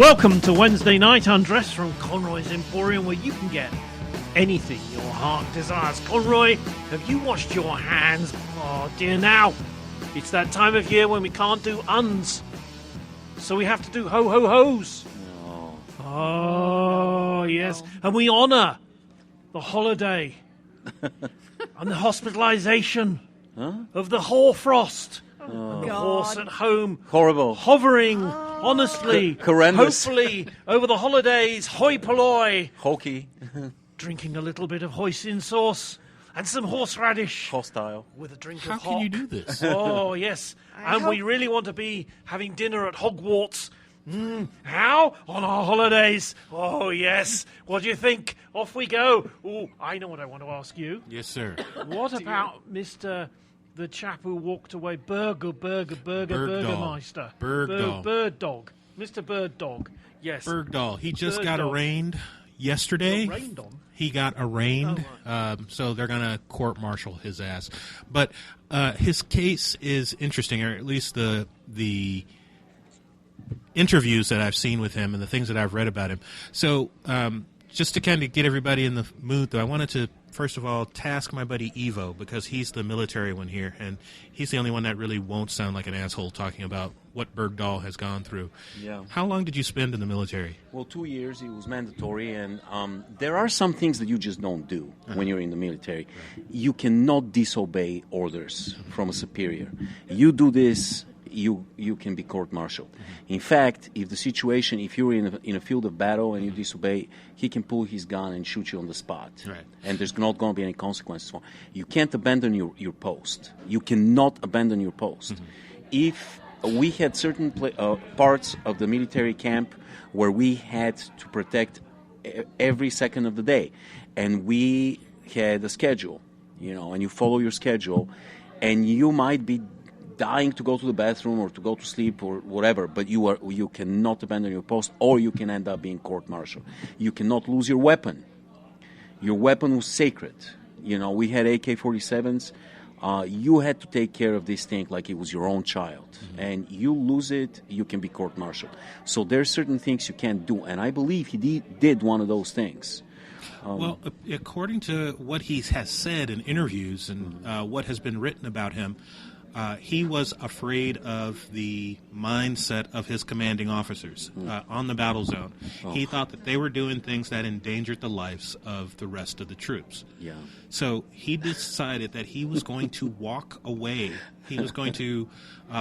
Welcome to Wednesday Night Undress from Conroy's Emporium, where you can get anything your heart desires. Conroy, have you washed your hands? Oh dear, now it's that time of year when we can't do uns, so we have to do ho-ho-hos. Oh yes, and we honour the holiday and the hospitalisation of the hoarfrost. And the horse at home, horrible, hovering, honestly, horrendous. Hopefully, over the holidays, hoi polloi, hokey, drinking a little bit of hoisin sauce and some horseradish, hostile, with a drink How of hock. can you do this? Oh yes, and we really want to be having dinner at Hogwarts. How? On our holidays. Oh yes. What do you think? Off we go. Oh, I know what I want to ask you. Yes, sir. What about Mr. The chap who walked away, Burgermeister. Bergdahl. Bird Dog. Mr. Bird Dog. Yes. Bergdahl. He just Bird got Dog. arraigned yesterday. Got rained on? He got arraigned, Oh, so they're going to court-martial his ass. But his case is interesting, or at least the interviews that I've seen with him and the things that I've read about him. So just to kind of get everybody in the mood, though, I wanted to first of all, task my buddy Evo, because he's the military one here, and he's the only one that really won't sound like an asshole talking about what Bergdahl has gone through. Yeah. How long did you spend in the military? Well, 2 years. It was mandatory, and there are some things that you just don't do when you're in the military. You cannot disobey orders from a superior. You do this, you can be court-martialed. In fact, if you're in a field of battle and you disobey, he can pull his gun and shoot you on the spot. Right. And there's not going to be any consequences. You can't abandon your post. You cannot abandon your post. If we had certain parts of the military camp where we had to protect every second of the day, and we had a schedule, and you follow your schedule, and you might be dying to go to the bathroom or to go to sleep or whatever, but you cannot abandon your post, or you can end up being court-martialed. You cannot lose your weapon. Your weapon was sacred. We had AK-47s. You had to take care of this thing like it was your own child. And you lose it, you can be court-martialed. So there's certain things you can't do, and I believe he did one of those things. Well, according to what he has said in interviews and what has been written about him, he was afraid of the mindset of his commanding officers on the battle zone. He thought that they were doing things that endangered the lives of the rest of the troops. Yeah. So he decided that he was going to walk away. He was going to,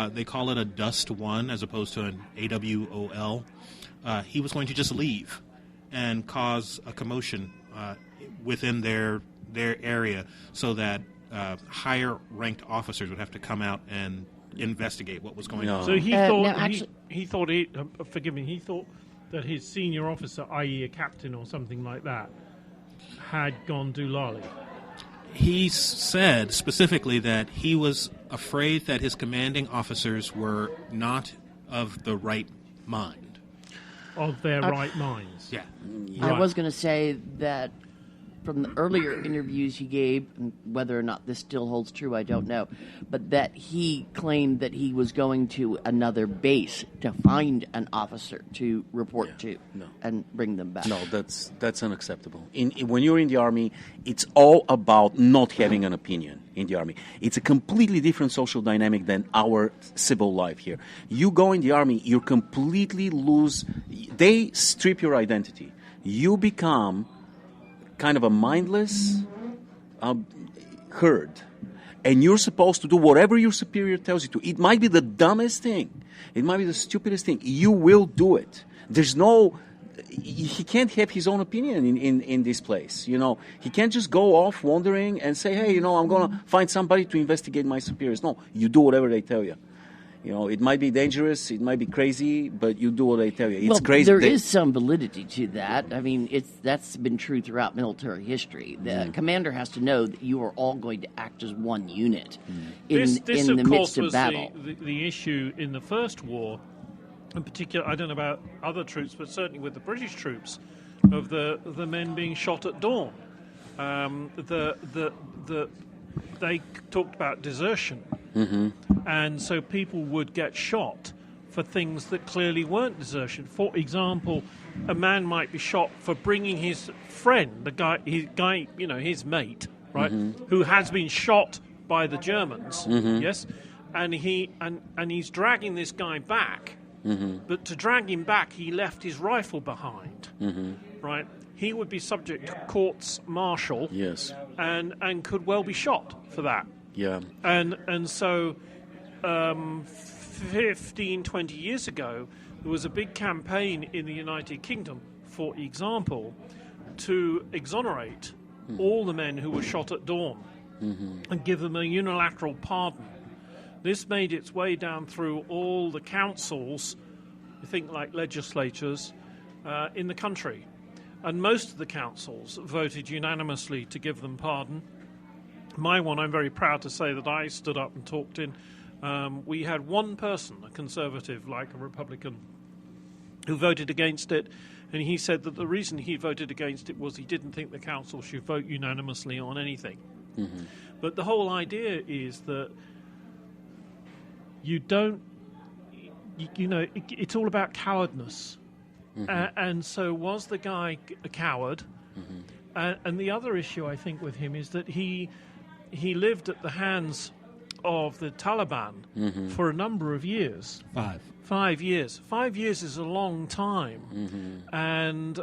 they call it a dust one as opposed to an AWOL. He was going to just leave and cause a commotion within their area so that higher-ranked officers would have to come out and investigate what was going on. So he thought forgive me, he thought that his senior officer, i.e. a captain or something like that, had gone doolally. He said specifically that he was afraid that his commanding officers were not of the right mind. Of their right minds. Yeah. I was going to say that from the earlier interviews he gave, and whether or not this still holds true, I don't know, but that he claimed that he was going to another base to find an officer to report to and bring them back. No, that's unacceptable. When you're in the Army, it's all about not having an opinion in the Army. It's a completely different social dynamic than our civil life here. You go in the Army, you completely lose, they strip your identity. You become kind of a mindless herd, and you're supposed to do whatever your superior tells you to. It might be the dumbest thing, it might be the stupidest thing. You will do it. He can't have his own opinion in this place. He can't just go off wandering and say, hey, I'm going to find somebody to investigate my superiors. No, you do whatever they tell you. It might be dangerous, it might be crazy, but you do what they tell you. It's crazy. There is some validity to that. I mean, that's been true throughout military history. The commander has to know that you are all going to act as one unit in the midst of battle. The issue in the First War, in particular, I don't know about other troops, but certainly with the British troops, of the men being shot at dawn. They talked about desertion. And so people would get shot for things that clearly weren't desertion. For example, a man might be shot for bringing his friend, his mate, right, who has been shot by the Germans, yes, and he's dragging this guy back, but to drag him back, he left his rifle behind, right? He would be subject to courts-martial, Yes. and could well be shot for that. Yeah. And so 15, 20 years ago, there was a big campaign in the United Kingdom, for example, to exonerate all the men who were shot at dawn and give them a unilateral pardon. This made its way down through all the councils, I think like legislatures, in the country. And most of the councils voted unanimously to give them pardon. My one, I'm very proud to say that I stood up and talked in. We had one person, a conservative like a Republican, who voted against it, and he said that the reason he voted against it was he didn't think the council should vote unanimously on anything. But the whole idea is that you don't, it's all about cowardness. And so was the guy a coward? And the other issue, I think, with him is that he lived at the hands of the Taliban for a number of years. 5 years. 5 years is a long time. And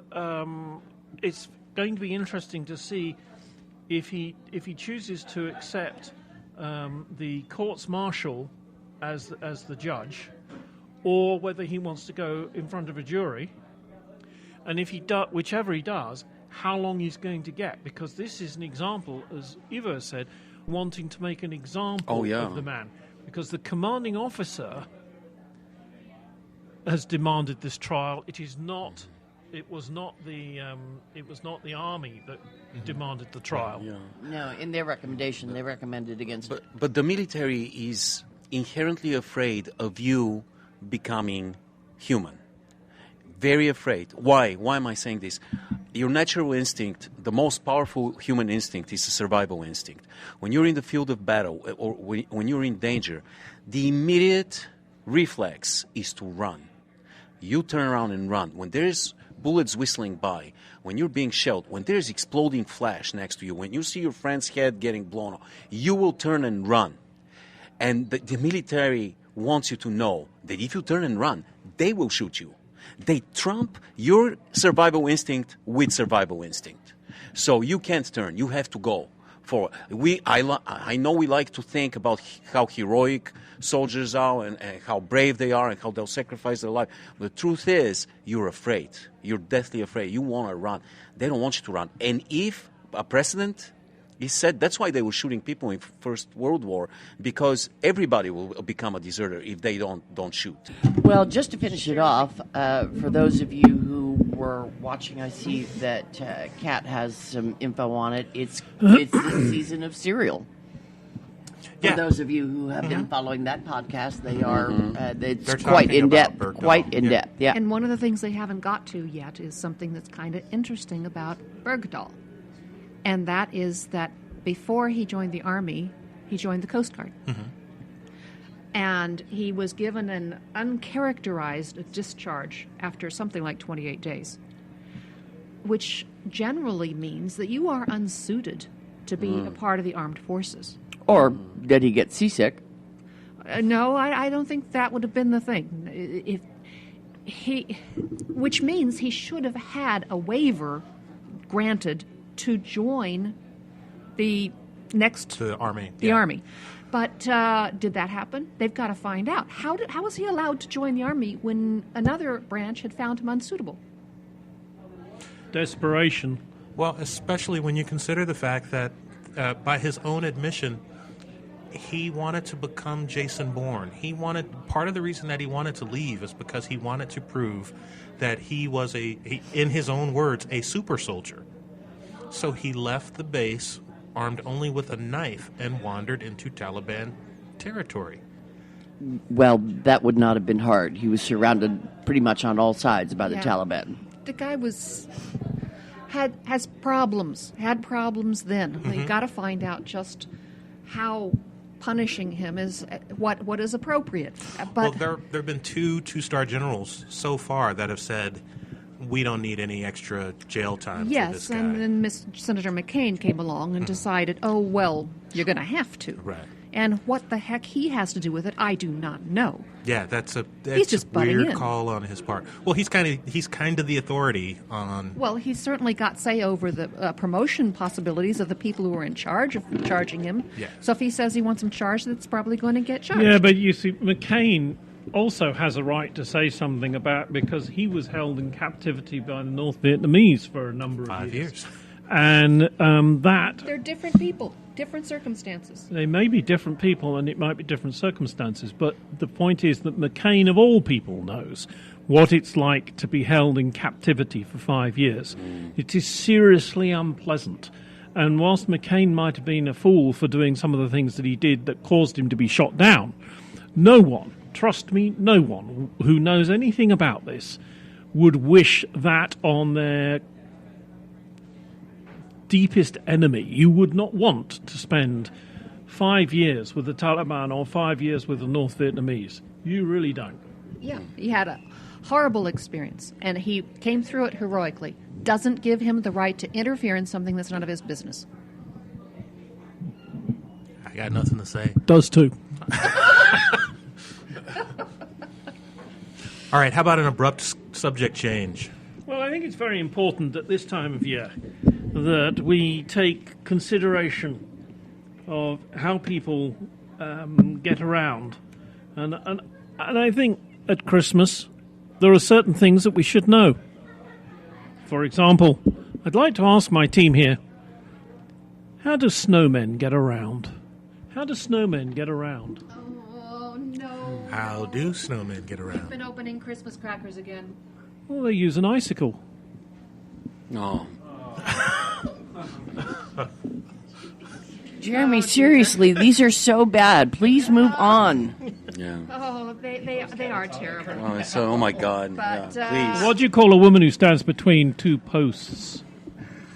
it's going to be interesting to see if he chooses to accept the courts-martial as the judge, or whether he wants to go in front of a jury, and if whichever he does, how long he's going to get, because this is an example, as Ivo said, wanting to make an example of the man, because the commanding officer has demanded this trial. It was not the army that demanded the trial. No, in their recommendation, they recommended against it. But the military is inherently afraid of you becoming human. Very afraid. Why? Why am I saying this? Your natural instinct, the most powerful human instinct, is a survival instinct. When you're in the field of battle or when you're in danger, the immediate reflex is to run. You turn around and run. When there's bullets whistling by, when you're being shelled, when there's exploding flash next to you, when you see your friend's head getting blown off, you will turn and run. And the military wants you to know that if you turn and run, they will shoot you. They trump your survival instinct with survival instinct. So you can't turn. You have to go. I know we like to think about how heroic soldiers are and how brave they are and how they'll sacrifice their life. The truth is, you're afraid. You're deathly afraid. You want to run. They don't want you to run. And if a president is said, that's why they were shooting people in First World War, because everybody will become a deserter if they don't shoot. Well, just to finish it off, for those of you who were watching, I see that Kat has some info on it. It's this season of Serial. For those of you who have been following that podcast, they are it's quite in depth. Quite in depth, yeah. And one of the things they haven't got to yet is something that's kind of interesting about Bergdahl. And that is that before he joined the Army, he joined the Coast Guard. And he was given an uncharacterized discharge after something like 28 days, which generally means that you are unsuited to be a part of the armed forces. Or did he get seasick? No, I don't think that would have been the thing. Which means he should have had a waiver granted to join the army. The army. But did that happen? They've got to find out. How was he allowed to join the army when another branch had found him unsuitable? Desperation. Well, especially when you consider the fact that, by his own admission, he wanted to become Jason Bourne. Part of the reason that he wanted to leave is because he wanted to prove that he was in his own words, a super soldier. So he left the base armed only with a knife and wandered into Taliban territory. Well, that would not have been hard. He was surrounded pretty much on all sides by the Taliban. The guy had problems then. You got to find out just how punishing him is what is appropriate. Well, But there have been two-star generals so far that have said we don't need any extra jail time for this yes, guy. and then Senator McCain came along and decided, oh, well, you're going to have to. Right. And what the heck he has to do with it, I do not know. Yeah, that's a just a butting weird in. call on his part. Well, he's kind of the authority on. Well, he's certainly got say over the promotion possibilities of the people who are in charge of charging him. Yeah. So if he says he wants him charged, that's probably going to get charged. Yeah, but you see, McCain also has a right to say something about because he was held in captivity by the North Vietnamese for a number of 5 years. And that They're different people, different circumstances. they may be different people and it might be different circumstances, but the point is that McCain, of all people, knows what it's like to be held in captivity for 5 years. It is seriously unpleasant. And whilst McCain might have been a fool for doing some of the things that he did that caused him to be shot down, no one, trust me, no one who knows anything about this would wish that on their deepest enemy. You would not want to spend 5 years with the Taliban or 5 years with the North Vietnamese. You really don't. Yeah, he had a horrible experience, and he came through it heroically. Doesn't give him the right to interfere in something that's none of his business. I got nothing to say. Does too. All right, how about an abrupt subject change? Well, I think it's very important at this time of year that we take consideration of how people get around. And I think at Christmas there are certain things that we should know. For example, I'd like to ask my team here, how do snowmen get around? How do snowmen get around? Oh, no. How do snowmen get around? Been opening Christmas crackers again. Well, they use an icicle. No. Jeremy, seriously, these are so bad. Please move on. Yeah. Oh, they are terrible. Oh my God. But, yeah, please. What do you call a woman who stands between two posts?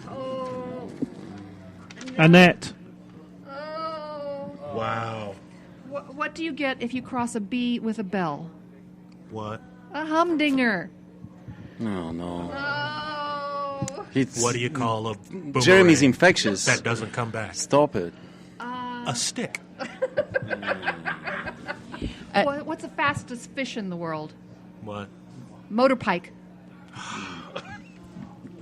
Oh, Annette. oh. Wow. What do you get if you cross a bee with a bell? What? A humdinger. No. Oh. It's, What do you call a boomerang Jeremy's infectious. that doesn't come back? Stop it. A stick. What's the fastest fish in the world? What? Motor pike.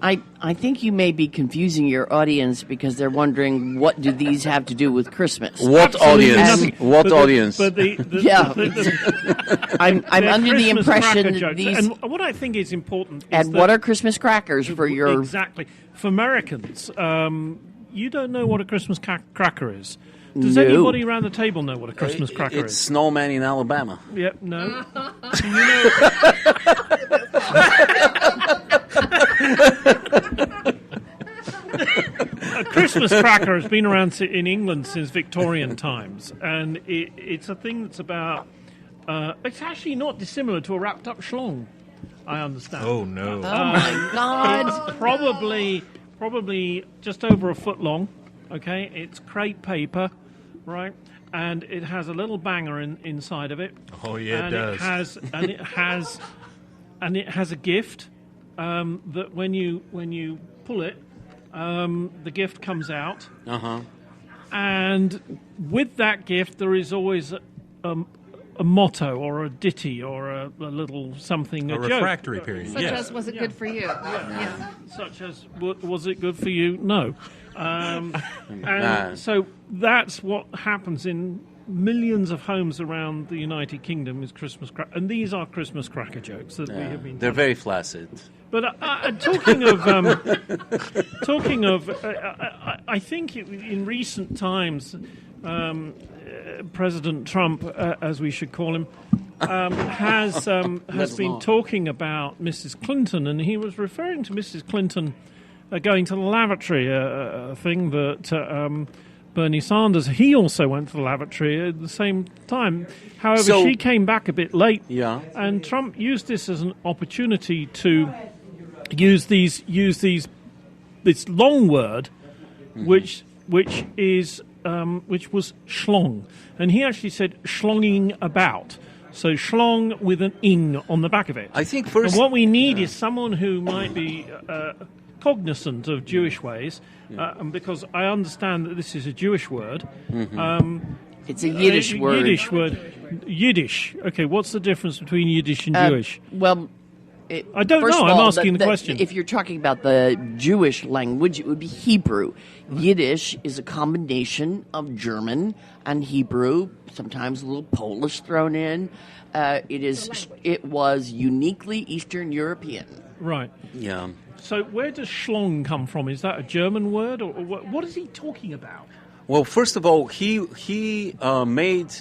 I think you may be confusing your audience because they're wondering what do these have to do with Christmas. What Absolutely audience? nothing. What But audience? Yeah. I'm they're under the Christmas impression cracker that jokes. these. And what I think is important is And that what are Christmas crackers for your? exactly for Americans? You don't know what a Christmas cracker is. Does No. anybody around the table know what a Christmas cracker It's is? snowman in Alabama. Yep, no. Do you know? A Christmas cracker has been around in England since Victorian times, and it's a thing that's about. It's actually not dissimilar to a wrapped-up schlong, I understand. Oh no. Oh my God! It's probably just over a foot long. Okay, it's crepe paper, right? And it has a little banger inside of it. Oh, yeah, it and does. It has a gift that when you pull it, the gift comes out. Uh-huh. And with that gift, there is always a motto or a ditty or a little something, A joke. refractory period. Such Yes. as, was it good for you? Yeah. Such as, was it good for you? No. Nah. And so that's what happens in millions of homes around the United Kingdom is Christmas cracker. And these are Christmas cracker jokes that we have been They're telling. very flaccid. But talking of, I think in recent times, President Trump, as we should call him, has been talking about Mrs. Clinton, and he was referring to Mrs. Clinton going to the lavatory, a thing that Bernie Sanders, he also went to the lavatory at the same time. However, So- she came back a bit late, Yeah. and Trump used this as an opportunity to use this long word, which is which was schlong, and he actually said schlonging about. So schlong with an ing on the back of it. I think first... And what we need is someone who might be cognizant of Jewish ways, and because I understand that this is a Jewish word. It's a Yiddish word. Yiddish word. Yiddish. Okay, what's the difference between Yiddish and Jewish? Well, I don't first know. of I'm all, asking the question. If you're talking about the Jewish language, it would be Hebrew. Yiddish is a combination of German and Hebrew, sometimes a little Polish thrown in. It was uniquely Eastern European. Right. Yeah. So where does schlong come from? Is that a German word, or what is he talking about? Well, first of all, he made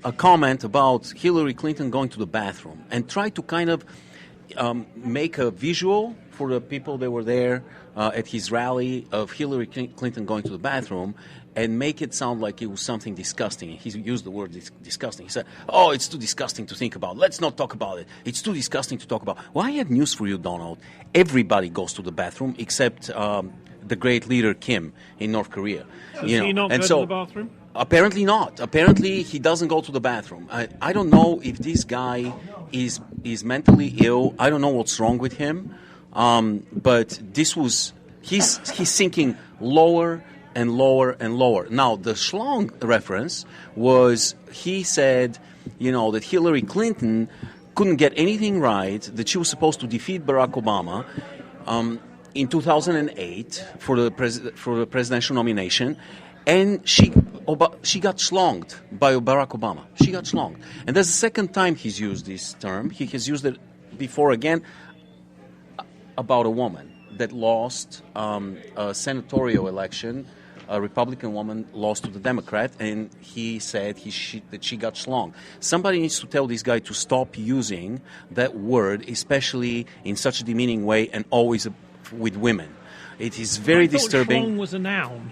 a comment about Hillary Clinton going to the bathroom and tried to kind of make a visual for the people that were there at his rally of Hillary Clinton going to the bathroom and make it sound like it was something disgusting. He used the word disgusting. He said, oh, it's too disgusting to think about. Let's not talk about it. It's too disgusting to talk about. Well, I have news for you, Donald. Everybody goes to the bathroom except the great leader Kim in North Korea. Does he not go to the bathroom? Apparently not. Apparently he doesn't go to the bathroom. I don't know if this guy is mentally ill. I don't know what's wrong with him. But he's sinking lower and lower and lower. Now, the schlong reference was, he said, that Hillary Clinton couldn't get anything right, that she was supposed to defeat Barack Obama in 2008 for the presidential nomination, and she got schlonged by Barack Obama. She got schlonged. And that's the second time he's used this term. He has used it before again about a woman that lost a senatorial election. A Republican woman lost to the Democrat, and he said that she got schlonged. Somebody needs to tell this guy to stop using that word, especially in such a demeaning way and always with women. It is very disturbing. Schlong was a noun.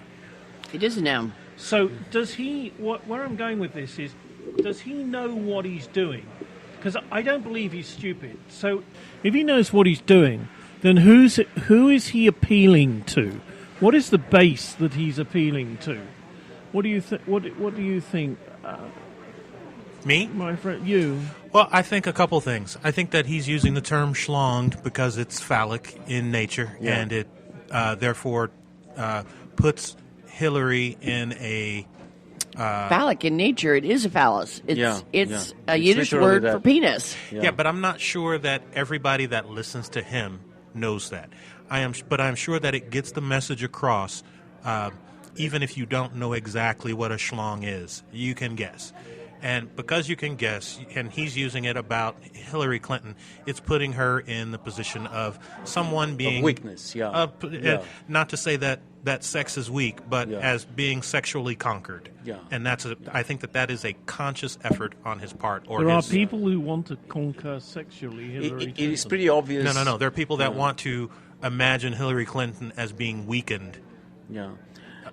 It is a noun. So does he, where I'm going with this is, does he know what he's doing? Because I don't believe he's stupid. So if he knows what he's doing, then who is he appealing to? What is the base that he's appealing to? What do you think? What do you think? Me? My friend, you. Well, I think a couple things. I think that he's using the term schlonged because it's phallic in nature, and it therefore puts Hillary in a... phallic in nature, it is a phallus. It's a Yiddish literally word that. for penis. Yeah, but I'm not sure that everybody that listens to him knows that. But I'm sure that it gets the message across, even if you don't know exactly what a schlong is. You can guess. And because you can guess, and he's using it about Hillary Clinton, it's putting her in the position of someone being... Of weakness, Not to say that sex is weak, but as being sexually conquered. Yeah. And I think that is a conscious effort on his part. There are people who want to conquer sexually Hillary Clinton. It is pretty obvious. No. There are people that want to imagine Hillary Clinton as being weakened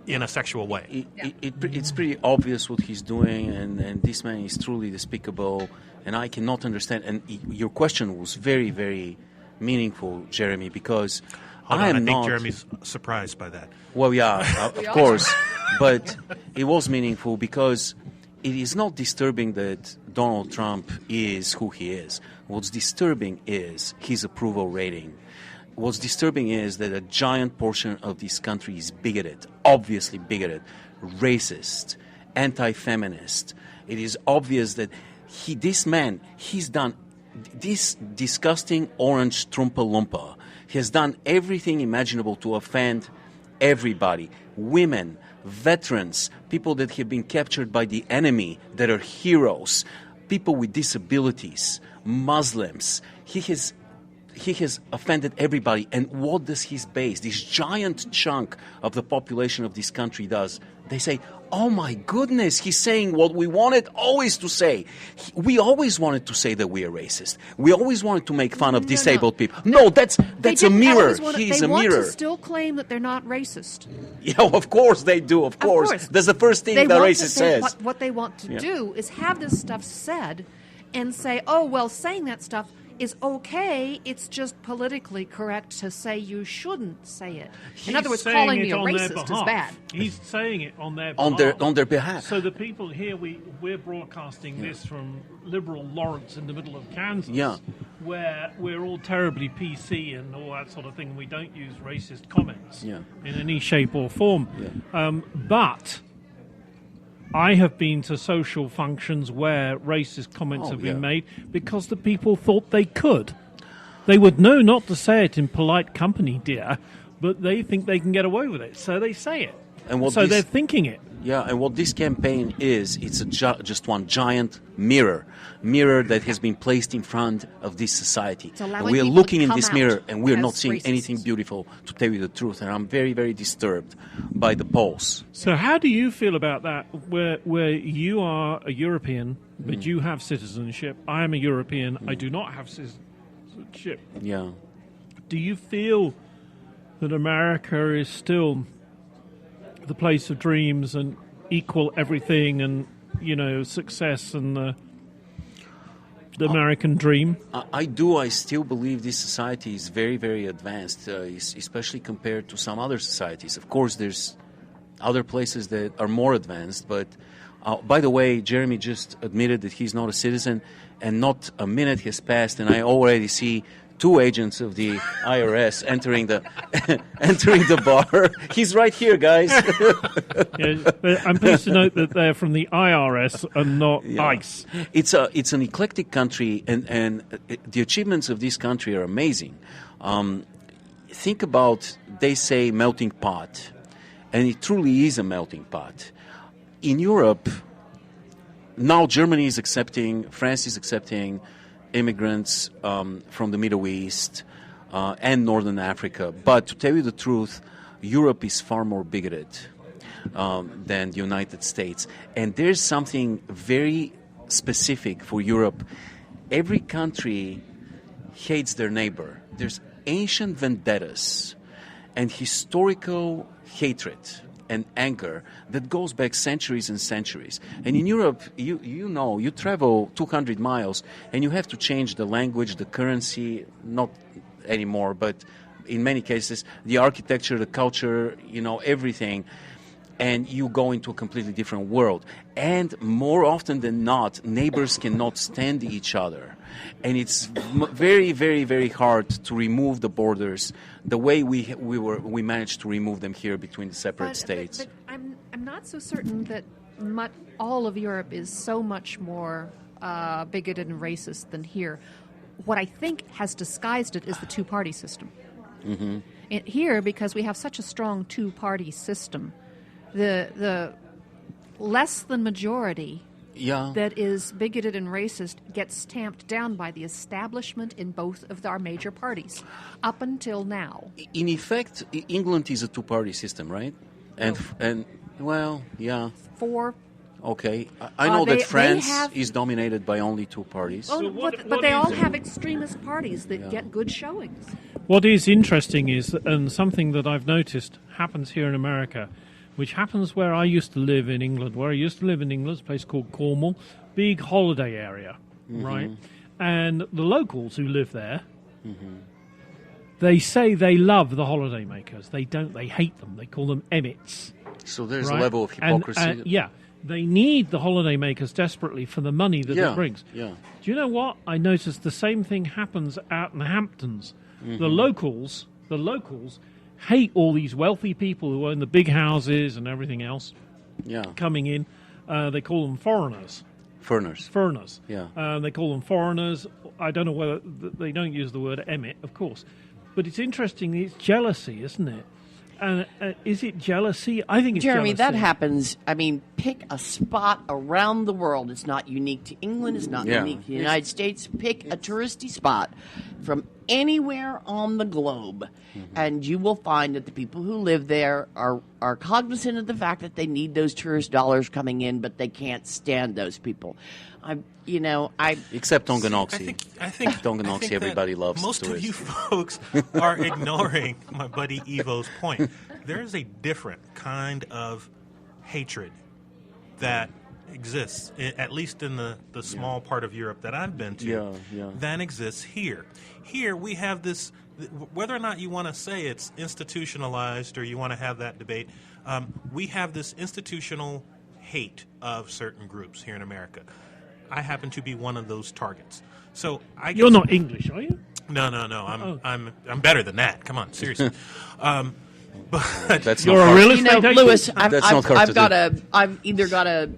in a sexual way. It's pretty obvious what he's doing, and this man is truly despicable, and I cannot understand. And your question was very, very meaningful, Jeremy, because I think Jeremy's surprised by that. Well, of course, but it was meaningful because it is not disturbing that Donald Trump is who he is. What's disturbing is his approval rating. What's disturbing is that a giant portion of this country is bigoted, obviously bigoted, racist, anti-feminist. It is obvious that he's done this disgusting orange Trumpa Lumpa. He has done everything imaginable to offend everybody, women, veterans, people that have been captured by the enemy that are heroes, people with disabilities, Muslims. He has offended everybody. And what does his base, this giant chunk of the population of this country does? They say, oh my goodness, he's saying what we wanted always to say. We always wanted to say that we are racist. We always wanted to make fun of disabled people. No, that's a mirror. He's a mirror. They want to still claim that they're not racist. Yeah, of course they do, of course. That's the first thing the racist says. What they want to do is have this stuff said and say, oh, well, saying that stuff, is okay. It's just politically correct to say you shouldn't say it. In He's other words, saying calling it me a on their racist is behalf. bad. He's saying it on their behalf. on their behalf. So the people here, we're broadcasting this from liberal Lawrence in the middle of Kansas, Yeah. where we're all terribly PC and all that sort of thing. We don't use racist comments Yeah. in any shape or form. Yeah. But I have been to social functions where racist comments have been made because the people thought they could. They would know not to say it in polite company, dear, but they think they can get away with it, so they say it. And what so this- they're thinking it. Yeah, and what this campaign is, it's just one giant mirror that has been placed in front of this society. allowing And we are people looking to in come this out mirror, and we are not as seeing racists. anything beautiful, to tell you the truth. And I'm very, very disturbed by the polls. So how do you feel about that, where you are a European, but you have citizenship? I am a European. I do not have citizenship. Yeah. Do you feel that America is still the place of dreams and equal everything and, success and the American dream? I do. I still believe this society is very, very advanced, especially compared to some other societies. Of course, there's other places that are more advanced. But, by the way, Jeremy just admitted that he's not a citizen, and not a minute has passed, and I already see 2 agents of the IRS entering the bar. He's right here, guys. But I'm pleased to note that they're from the IRS and not ICE. It's an eclectic country, and the achievements of this country are amazing. Think about, they say, melting pot, and it truly is a melting pot. In Europe, now Germany is accepting, France is accepting immigrants from the Middle East and Northern Africa. But to tell you the truth, Europe is far more bigoted than the United States. And there's something very specific for Europe. Every country hates their neighbor. There's ancient vendettas and historical hatred and anger that goes back centuries and centuries. And in Europe, you travel 200 miles and you have to change the language, the currency, not anymore, but in many cases, the architecture, the culture, everything. And you go into a completely different world. And more often than not, neighbors cannot stand each other. And it's very, very, very hard to remove the borders the way we managed to remove them here between the separate states. But I'm not so certain that all of Europe is so much more bigoted and racist than here. What I think has disguised it is the two-party system. Mm-hmm. Here, because we have such a strong two-party system, the less than majority that is bigoted and racist gets tamped down by the establishment in both of our major parties up until now. In effect, England is a two-party system, right? And well, yeah. 4. Okay, I know that they France have- is dominated by only 2 parties. Well, but they all have extremist parties that get good showings. What is interesting is, and something that I've noticed happens here in America, which happens where I used to live in England. Where I used to live in England, a place called Cornwall, big holiday area, right? And the locals who live there, they say they love the holidaymakers. They don't. They hate them. They call them Emmets. So there's right? a level of hypocrisy. And, yeah, they need the holidaymakers desperately for the money that it brings. Yeah. Do you know what? I noticed the same thing happens out in the Hamptons. The locals hate all these wealthy people who own the big houses and everything else coming in. They call them foreigners. Foreigners. Yeah. They call them foreigners. I don't know whether they don't use the word Emmet, of course. But it's interesting. It's jealousy, isn't it? And is it jealousy? I think it's Jeremy, jealousy. that happens. I mean, pick a spot around the world. It's not unique to England. It's not unique to the United States. Pick a touristy spot from anywhere on the globe, and you will find that the people who live there are cognizant of the fact that they need those tourist dollars coming in, but they can't stand those people. Except Tonganoxie. I think Tonganoxie, that everybody loves most tourists. of you folks are ignoring my buddy Evo's point. There is a different kind of hatred that exists, at least in the small part of Europe that I've been to, than exists here. Here we have this, whether or not you want to say it's institutionalized or you want to have that debate, we have this institutional hate of certain groups here in America. I happen to be one of those targets. So I guess, You're not English, are you? No. I'm better than that. Come on, seriously. But That's You're not a hard. real You estate know, agent? Lewis, That's not hard to do. I've either got a.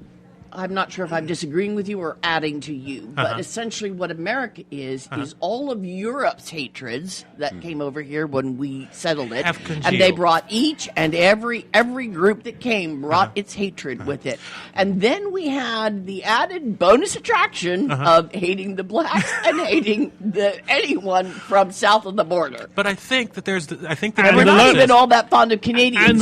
I'm not sure if I'm disagreeing with you or adding to you, but Uh-huh. essentially what America is all of Europe's hatreds that came over here when we settled it, Have and they congealed. brought each and every group that came brought its hatred with it, and then we had the added bonus attraction of hating the blacks and hating anyone from south of the border. But I think that there's, I think And that We're the not lo- even all that fond of Canadians.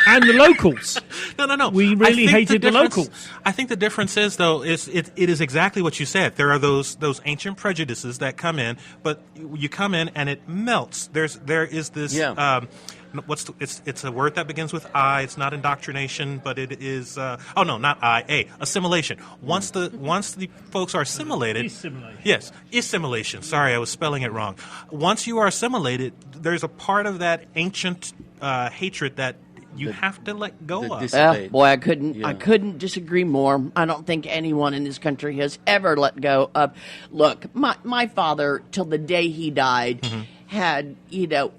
And the locals. No. We I really think hated the difference- locals. I think the difference is, though, it is exactly what you said. There are those ancient prejudices that come in, but you come in and it melts. There is this. Yeah. It's a word that begins with I. It's not indoctrination, but it is. Not I. Assimilation. Once the folks are assimilated. Assimilation. Yes, assimilation. Sorry, I was spelling it wrong. Once you are assimilated, there's a part of that ancient hatred that you have to let go the of. dis- Well, Dissipate. boy, I couldn't. Yeah. I couldn't disagree more. I don't think anyone in this country has ever let go of. Look, my father, till the day he died, had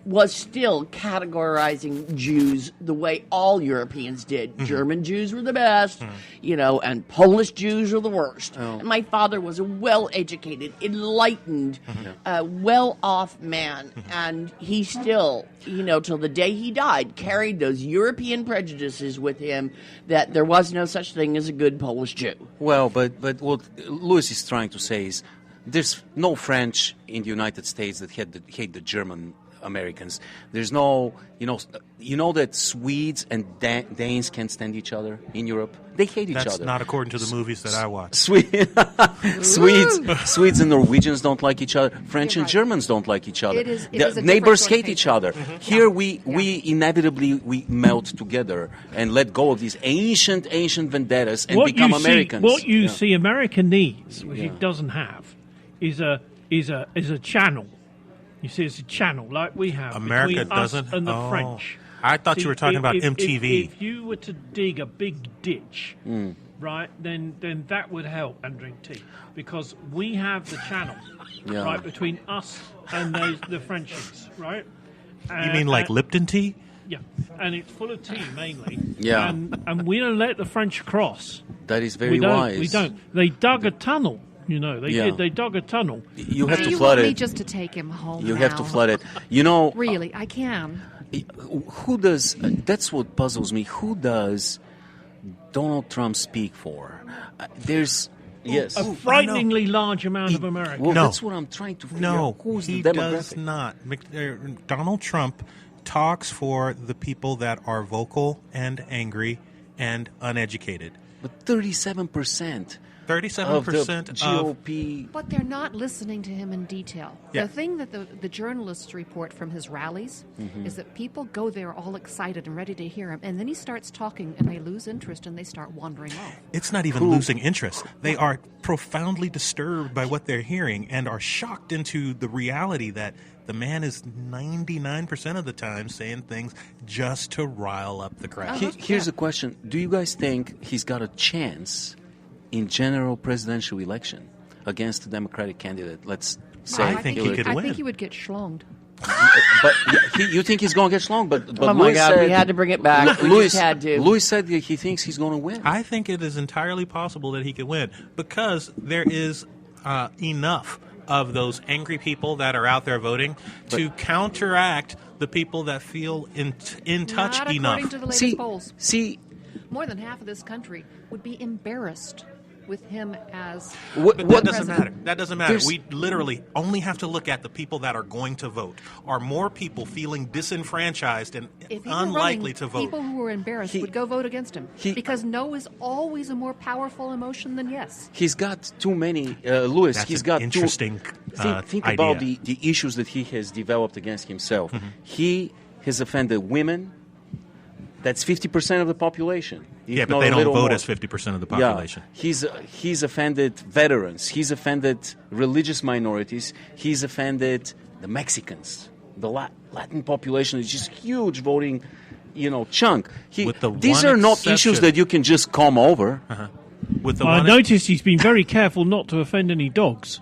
was still categorizing Jews the way all Europeans did. German Jews were the best, and Polish Jews were the worst. And my father was a well-educated, enlightened, well-off man, and he still, till the day he died, carried those European prejudices with him that there was no such thing as a good Polish Jew. Well, but what Louis is trying to say is there's no French in the United States that hate the German Americans. There's no, that Swedes and Danes can't stand each other in Europe. They hate each That's other. not according to the movies that I watch. Swedes and Norwegians don't like each other. French You're and right. Germans don't like each other. It is a The different neighbors sort of hate each hatred. other. Here we inevitably we melt together and let go of these ancient vendettas and become Americans. What you Yeah. see America needs, which Yeah. it doesn't have, is a channel. You see, it's a channel like we have America between us doesn't. and the Oh. French. I thought you were talking about if, MTV. If you were to dig a big ditch, right, then that would help and drink tea because we have the channel, Yeah. right, between us and the Frenchies, right. You mean like Lipton tea? Yeah, and it's full of tea mainly. Yeah. and we don't let the French cross. That is very we don't. wise. We don't. They dug a tunnel. They Yeah. did. They dug a tunnel. You have Do to you flood want me it. just to take him home You now? have to flood it. Really, I can. Who does? That's what puzzles me. Who does Donald Trump speak for? There's yes. A frighteningly large amount of Americans. Well, No. that's what I'm trying to figure No, out. Who's he the does demographic? not. Donald Trump talks for the people that are vocal and angry and uneducated. But 37% of the 37% of GOP. But they're not listening to him in detail. Yeah. The thing that the journalists report from his rallies is that people go there all excited and ready to hear him, and then he starts talking, and they lose interest and they start wandering off. It's not even losing interest. They are profoundly disturbed by what they're hearing and are shocked into the reality that the man is 99% of the time saying things just to rile up the crowd. Here's a question: do you guys think he's got a chance in general presidential election against a Democratic candidate? Let's say I think he Hillary. could I win. think he would get schlonged. But you think he's going to get slung? But Oh my Louis God, said, we had to bring it back. We Louis, just had to. Louis said that he thinks he's going to win. I think it is entirely possible that he could win because there is enough of those angry people that are out there voting to counteract the people that feel in touch Not enough. according to the latest see, polls. see, More than half of this country would be embarrassed with him as what, But what that doesn't matter. That doesn't matter. There's- We literally only have to look at the people that are going to vote. Are more people feeling disenfranchised and if he were unlikely running, to vote? people who were embarrassed would go vote against him because no is always a more powerful emotion than yes. He's got too many, Louis. That's he's an got interesting think idea. about the issues that he has developed against himself. He has offended women. That's 50% of the population. Yeah, but not they a don't little vote more. as 50% of the population. Yeah, he's offended veterans. He's offended religious minorities. He's offended the Mexicans, the Latin population is just huge voting, chunk. These are not issues that you can just come over. With the I one noticed he's been very careful not to offend any dogs.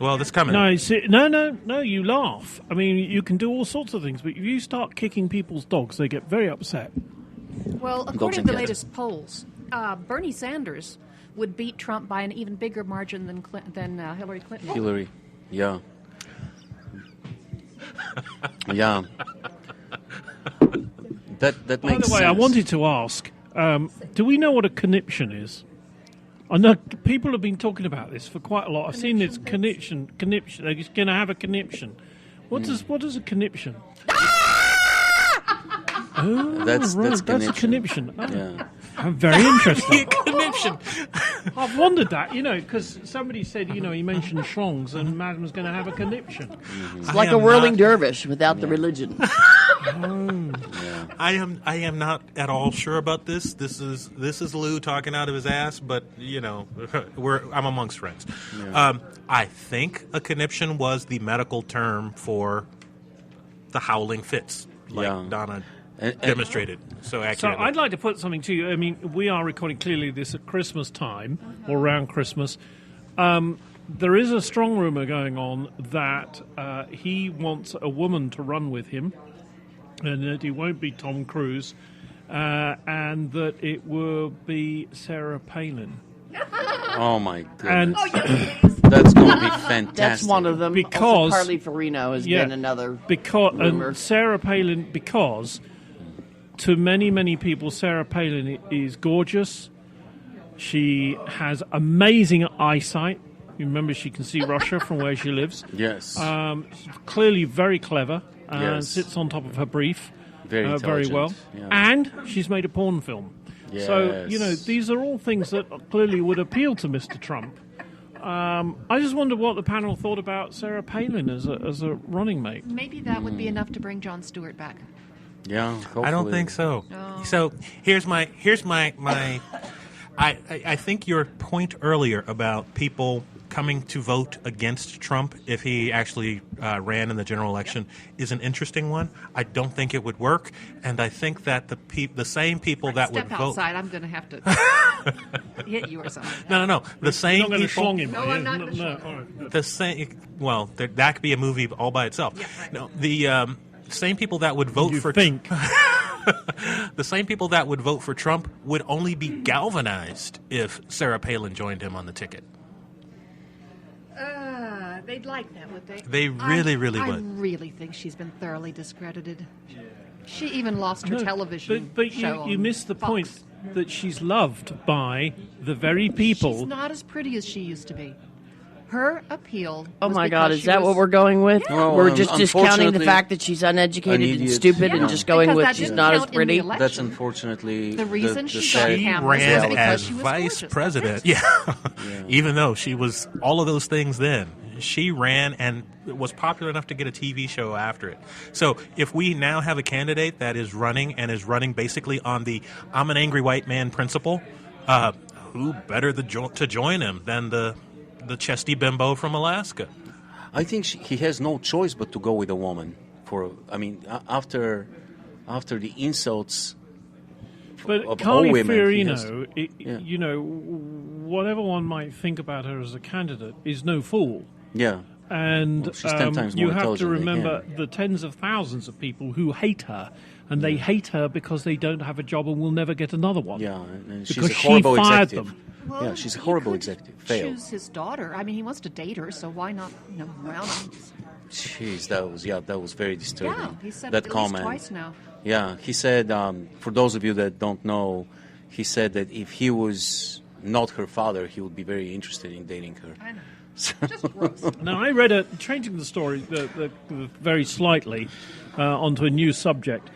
well, this coming. No, you laugh. I mean, you can do all sorts of things, but if you start kicking people's dogs, they get very upset. Well, according and to the cats. latest polls, Bernie Sanders would beat Trump by an even bigger margin than Hillary Clinton. Hillary, yeah. Yeah. That By makes the way, sense. I wanted to ask, do we know what a conniption is? I know people have been talking about this for quite a lot. I've seen this conniption. They're going to have a conniption. What is a conniption? Oh, That's right, that's a conniption. conniption. Yeah. Very interesting. Connection. I've wondered that, because somebody said, he mentioned schlongs and Madam's going to have a conniption. It's like a whirling dervish without the religion. I am not at all sure about this. This is Lou talking out of his ass, but I'm amongst friends. Yeah. I think a conniption was the medical term for the howling fits, like Yeah. Donna And- demonstrated so So accurately. I'd like to put something to you. I mean, we are recording clearly this at Christmas time or around Christmas. There is a strong rumor going on that he wants a woman to run with him, and that it won't be Tom Cruise, and that it will be Sarah Palin. Oh my And goodness. That's going to be fantastic. That's one of them. Because- also, Carly Farino has been another rumor. and Sarah Palin, because to many people, Sarah Palin is gorgeous. She has amazing eyesight. You remember, she can see Russia from where she lives. Yes. She's clearly very clever. Yes. Sits on top of her brief Very very intelligent, well. yeah. And she's made a porn film. So, Yes. these are all things that clearly would appeal to Mr. Trump. I just wonder what the panel thought about Sarah Palin as a running mate. Maybe that would be enough to bring Jon Stewart back. Yeah, I don't hopefully. think so. No. So here's my I think your point earlier about people coming to vote against Trump if he actually ran in the general election is an interesting one. I don't think it would work, and I think that the same people that would Step vote. outside. I'm going to have to hit you or something. No. The same You're not going to people. schlong him. No, are you? I'm not gonna schlong all right. The same. Well, that could be a movie all by itself. Yeah, right. No, the same people that would vote You for think? the same people that would vote for Trump would only be galvanized if Sarah Palin joined him on the ticket. They'd like that, would they? They really, really I would. really think she's been thoroughly discredited. She even lost her No, television but show you on missed the Fox. point that she's loved by the very people. She's not as pretty as she used to be. Her appeal. Oh was my God, because is she that was- what we're going with? Well, We're just discounting the unfortunately, fact that she's uneducated an and idiot. stupid Yeah. and just going Because with that she's didn't not as count in the pretty. election. That's unfortunately The reason the she got sad- cameras was Ran because as she was vice gorgeous. president. Yeah. Even though she was all of those things then. She ran and was popular enough to get a TV show after it. So if we now have a candidate that is running basically on the I'm an angry white man principle, who better to join him than the chesty bimbo from Alaska? I think he has no choice but to go with a woman. After the insults But of all Carly women, he has Fiorina, whatever one might think about her as a candidate, is no fool. Yeah. And Well, she's 10 times you more have to intelligent than remember him. the tens of thousands of people who hate her, and they hate her because they don't have a job and will never get another one. Yeah, and she's Because a she horrible fired executive. them. Well, Yeah, she's a he horrible could executive. Failed. Choose his daughter. I mean, he wants to date her, so why not? Jeez, that was very disturbing. Yeah, he said that it at comment. least twice now. Yeah, he said, for those of you that don't know, he said that if he was not her father, he would be very interested in dating her. I know. Just gross. Now, I read changing the story very slightly onto a new subject.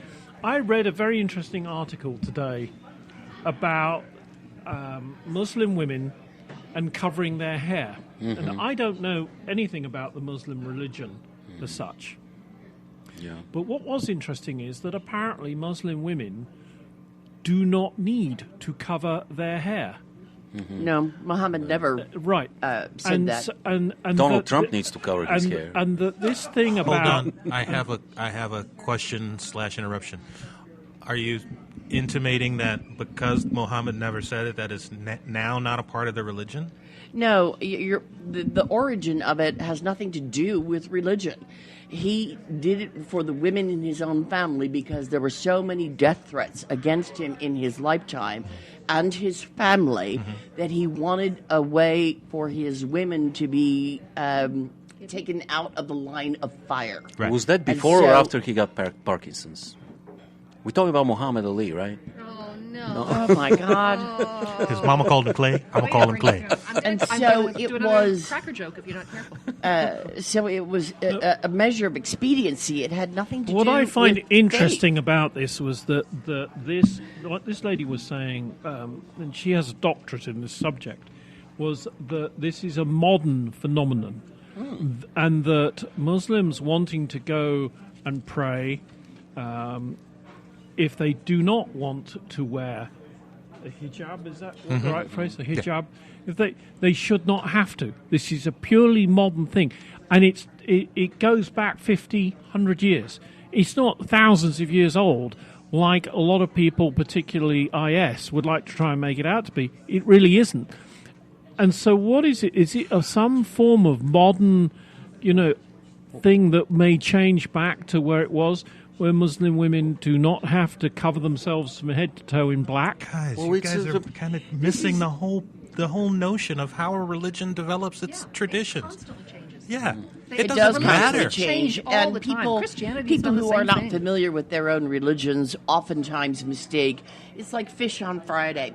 I read a very interesting article today about Muslim women and covering their hair. Mm-hmm. And I don't know anything about the Muslim religion as such. Yeah. But what was interesting is that apparently Muslim women do not need to cover their hair. No, Muhammad never Right. said and, that. And Donald Trump needs to cover his hair. And this thing Hold about... on. I have a question / interruption. Are you intimating that because Muhammad never said it, that is now not a part of the religion? No, the origin of it has nothing to do with religion. He did it for the women in his own family because there were so many death threats against him in his lifetime and his family that he wanted a way for his women to be taken out of the line of fire. Right. Was that before or after he got Parkinson's? We're talking about Muhammad Ali, right? Oh, no. Oh, my God. His mama called him Clay. I'm gonna call him Clay. And I'm so gonna do it another was... cracker joke if you're not careful. So it was a measure of expediency. It had nothing to What do I find with interesting about this was that what this lady was saying, and she has a doctorate in this subject, was that this is a modern phenomenon, and that Muslims wanting to go and pray, if they do not want to wear a hijab, is that the right phrase? A hijab. If they should not have to. This is a purely modern thing, and it goes back 50, 100 years. It's not thousands of years old, like a lot of people, particularly IS, would like to try and make it out to be. It really isn't. And so, what is it? Is it some form of modern, thing that may change back to where it was, where Muslim women do not have to cover themselves from head to toe in black? Guys, Well, you it's guys a- are kind of missing the whole notion of how a religion develops its traditions. Constantly changes. Yeah, It doesn't does matter. constantly change, Change all and the time. people Christianity's done the who same are not thing. familiar with their own religions oftentimes mistake. It's like fish on Friday.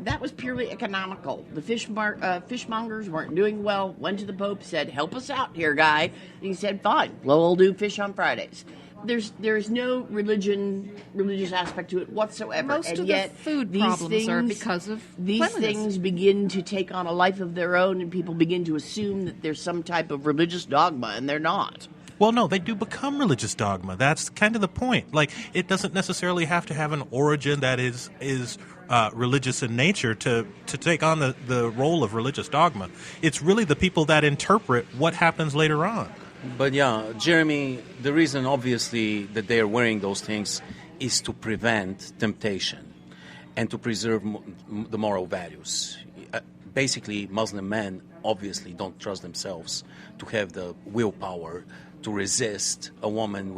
That was purely economical. The fishmongers weren't doing well. Went to the Pope, said, "Help us out here, guy." And he said, "Fine, we'll do fish on Fridays." There's no religious aspect to it whatsoever. Most and of yet, the food these problems are things- because of these cleanliness. things begin to take on a life of their own, and people begin to assume that there's some type of religious dogma, and they're not. Well, no, they do become religious dogma. That's kind of the point. Like, it doesn't necessarily have to have an origin that is religious in nature to take on the role of religious dogma. It's really the people that interpret what happens later on. But yeah, Jeremy, the reason obviously that they are wearing those things is to prevent temptation and to preserve the moral values. Basically, Muslim men obviously don't trust themselves to have the willpower to resist a woman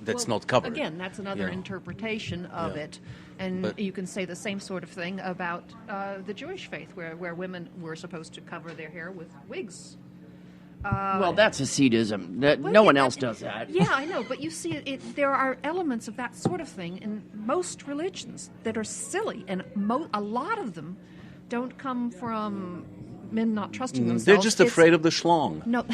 that's not covered. Again, that's another interpretation of Yeah. it. And But- you can say the same sort of thing about the Jewish faith, where women were supposed to cover their hair with wigs. Well, that's Hasidism. Well, No one yeah, else does that. Yeah, I know, but you see, there are elements of that sort of thing in most religions that are silly, and a lot of them don't come from men not trusting themselves. They're just It's- afraid of the schlong. No,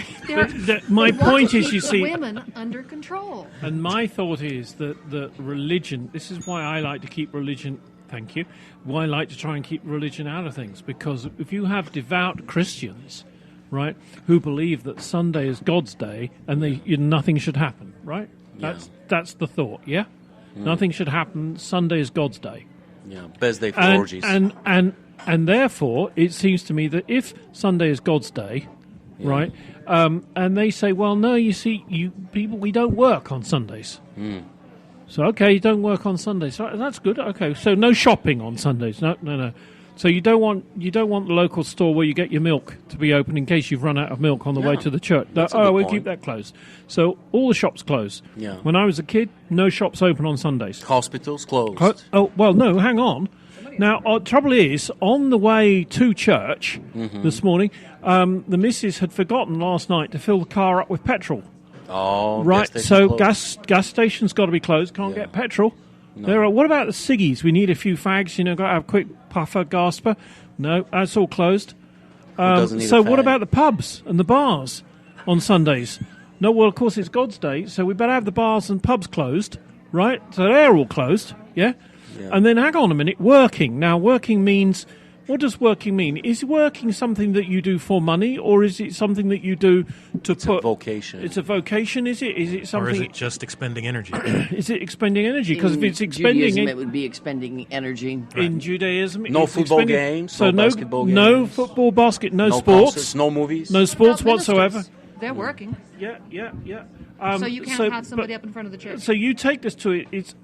My they want point to is, keep you the see, women under control. and my thought is that the religion, this is why I like to keep religion, thank you, why I like to try and keep religion out of things, because if you have devout Christians, right, who believe that Sunday is God's day and nothing should happen, right? That's the thought, yeah? Nothing should happen, Sunday is God's day. Yeah, best day for orgies. And therefore, it seems to me that if Sunday is God's day, right, and they say, well, no, you see, we don't work on Sundays. So, okay, you don't work on Sundays. So that's good. Okay, so no shopping on Sundays. No. So you don't want the local store where you get your milk to be open in case you've run out of milk on the way to the church. That's a good we'll point. keep that closed. So all the shops close. Yeah. When I was a kid, no shops open on Sundays. Hospitals closed. Oh, well, no, hang on. Now, trouble is, on the way to church this morning, the missus had forgotten last night to fill the car up with petrol. Oh, Right, gas so station closed. gas stations got to be closed. Can't get petrol. What about the ciggies? We need a few fags. Got to have a quick puffer, gasper. No, that's all closed. doesn't need a So what fag? about the pubs and the bars on Sundays? No, well, of course it's God's day, so we better have the bars and pubs closed, right? So they're all closed, yeah? And then hang on a minute, working. Now, working means What does working mean? Is working something that you do for money, or is it something that you do to It's a vocation. It's a vocation, is it? Is it something? Or is it just expending energy? Is it expending energy? Because if In it's expending Judaism, it would be expending energy. in Judaism, No it's football expending- games, so no basketball no games. football, basket, no no sports, concerts, no movies. no sports Well, ministers, whatsoever. They're working, Yeah. so you can't have somebody up in front of the church. So you take this to it. It's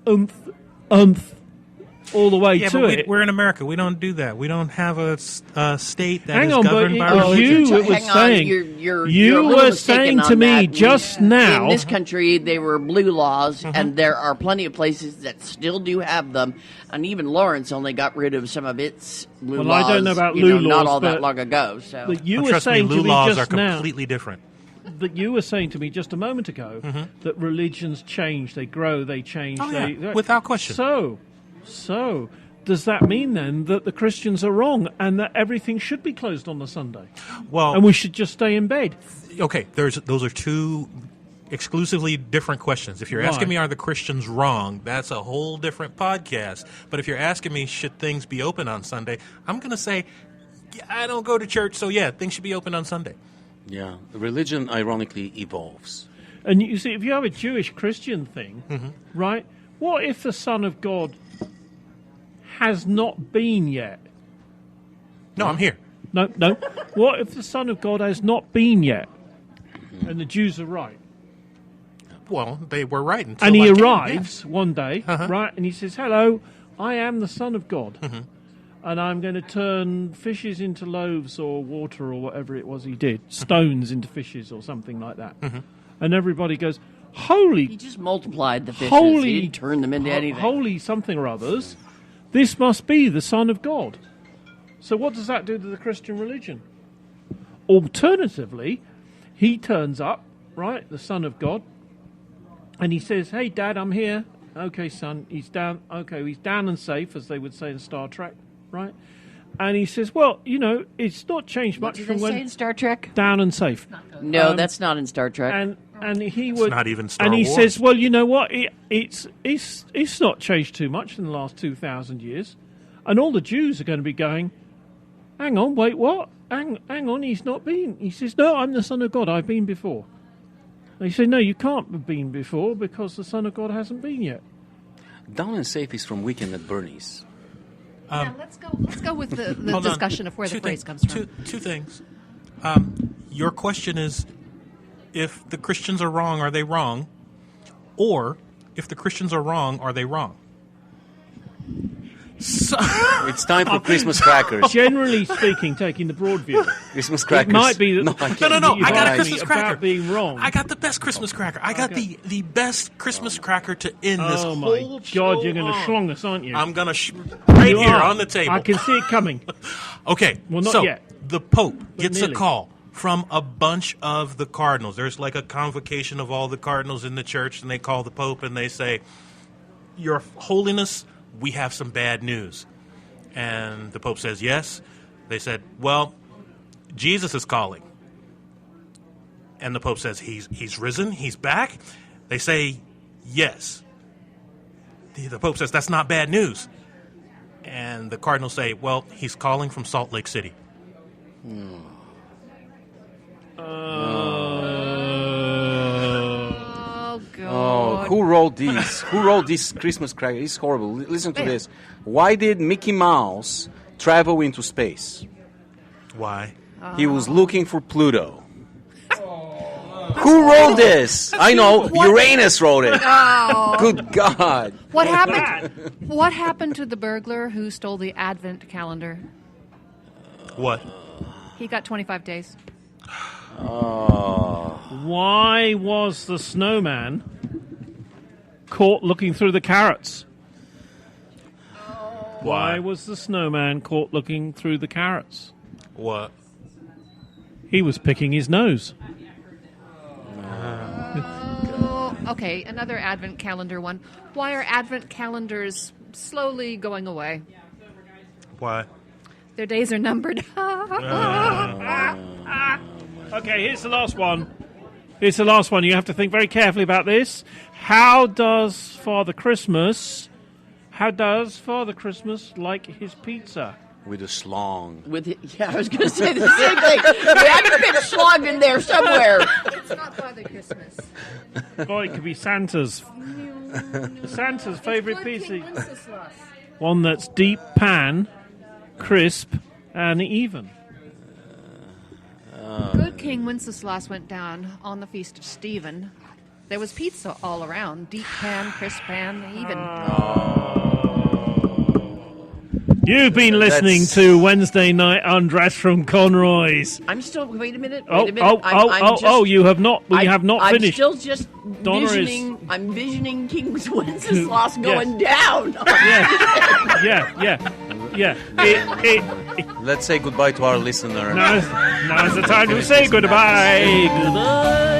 all the way Yeah, to but it. we're in America. We don't do that. We don't have a state that Hang is on, governed but by it was religion. you. It was Hang on, saying you're you a little were mistaken saying on to me that. just now. In this country, they were blue laws, and there are plenty of places that still do have them. And even Lawrence only got rid of some of its blue Well, laws. I don't know about you blue know, not laws, all that but- long ago. So But you Well, were trust me, saying blue to me laws are just now. completely different. But you were saying to me just a moment ago that religions change, they grow, they change. Oh, they, yeah, without question. So, does that mean then that the Christians are wrong and that everything should be closed on the Sunday? Well, And we should just stay in bed? okay, those are two exclusively different questions. If you're Why? asking me, are the Christians wrong, that's a whole different podcast. But if you're asking me, should things be open on Sunday, I'm going to say, yeah, I don't go to church, so yeah, things should be open on Sunday. Yeah, religion ironically evolves. And you see, if you have a Jewish Christian thing, right, what if the Son of God has not been yet? No, I'm here. No. What if the Son of God has not been yet? And the Jews are right. Well, they were right until And he I came, arrives one day, right, and he says, "Hello, I am the Son of God, and I'm going to turn fishes into loaves or water or whatever it was he did, stones into fishes or something like that." And everybody goes, he "Holy, just multiplied the fishes. holy, He didn't turn them into anything. holy something or others! This must be the Son of God." So what does that do to the Christian religion? Alternatively, he turns up, right, the Son of God, and he says, "Hey, Dad, I'm here." Okay, son, he's down. Okay, he's down and safe, as they would say in Star Trek, right? And he says, "Well, you know, it's not changed What much did from they say when in Star Trek? down and safe." No, that's not in Star Trek. And he would, not even Star and he Wars. says, "Well, you know what? It's not changed too much in the last 2,000 years." And all the Jews are going to be going, "Hang on, wait, what? Hang on, he's not been." He says, "No, I'm the Son of God. I've been before." They say, "No, you can't have been before because the Son of God hasn't been yet." Down and safe is from Weekend at Bernie's. Yeah, let's go with the Hold on. discussion of where the Two phrase things- comes from. Two things. Your question is, if the Christians are wrong, are they wrong? Or, if the Christians are wrong, are they wrong? So, It's time for Christmas crackers. Generally speaking, taking the broad view, Christmas it crackers. might be that No, I no, can't. no. you've I got a asked me Christmas about cracker. being wrong. I got the best Christmas cracker. I got the best Christmas cracker to end this Oh whole my show God, you're going to on. schlong us, aren't you? I'm going to right You here are. on the table. I can see it coming. Okay, Well, not so yet. the Pope gets nearly. a call from a bunch of the cardinals. There's like a convocation of all the cardinals in the church, and they call the Pope and they say, "Your Holiness, we have some bad news." And the Pope says, "Yes." They said, "Well, Jesus is calling." And the Pope says, he's risen, he's back. They say, "Yes." The Pope says, "That's not bad news." And the cardinals say, "Well, he's calling from Salt Lake City." Oh, God. Oh, who wrote these? Who wrote this Christmas cracker? It's horrible. Listen to this. Why did Mickey Mouse travel into space? Why? He was looking for Pluto. Who wrote this? I know. Uranus wrote it. Good God. What happened? What happened to the burglar who stole the Advent calendar? What? He got 25 days. Why was the snowman caught looking through the carrots? Why was the snowman caught looking through the carrots? What? He was picking his nose. Oh, okay, another Advent calendar one. Why are Advent calendars slowly going away? Why? Their days are numbered. Okay, here's the last one. Here's the last one. You have to think very carefully about this. How does Father Christmas like his pizza? with a slong. I was going to say the same thing. We had to fit schlong in there somewhere. It's not Father Christmas. Oh, it could be Santa's. Santa's favourite Good piece. King Wenceslas. One that's deep pan, crisp, and even. Good King Wenceslas went down on the feast of Stephen. There was pizza all around, deep pan, crisp pan, even. You've been listening to Wednesday Night Undress from Conroy's. I'm still. Wait a minute. Oh, Wait a minute. you have not. We have not I'm finished. still just Donna visioning. I'm visioning King Wenceslas going down. Yeah. Let's say goodbye to our listener. Now's the time to say goodbye. Goodbye.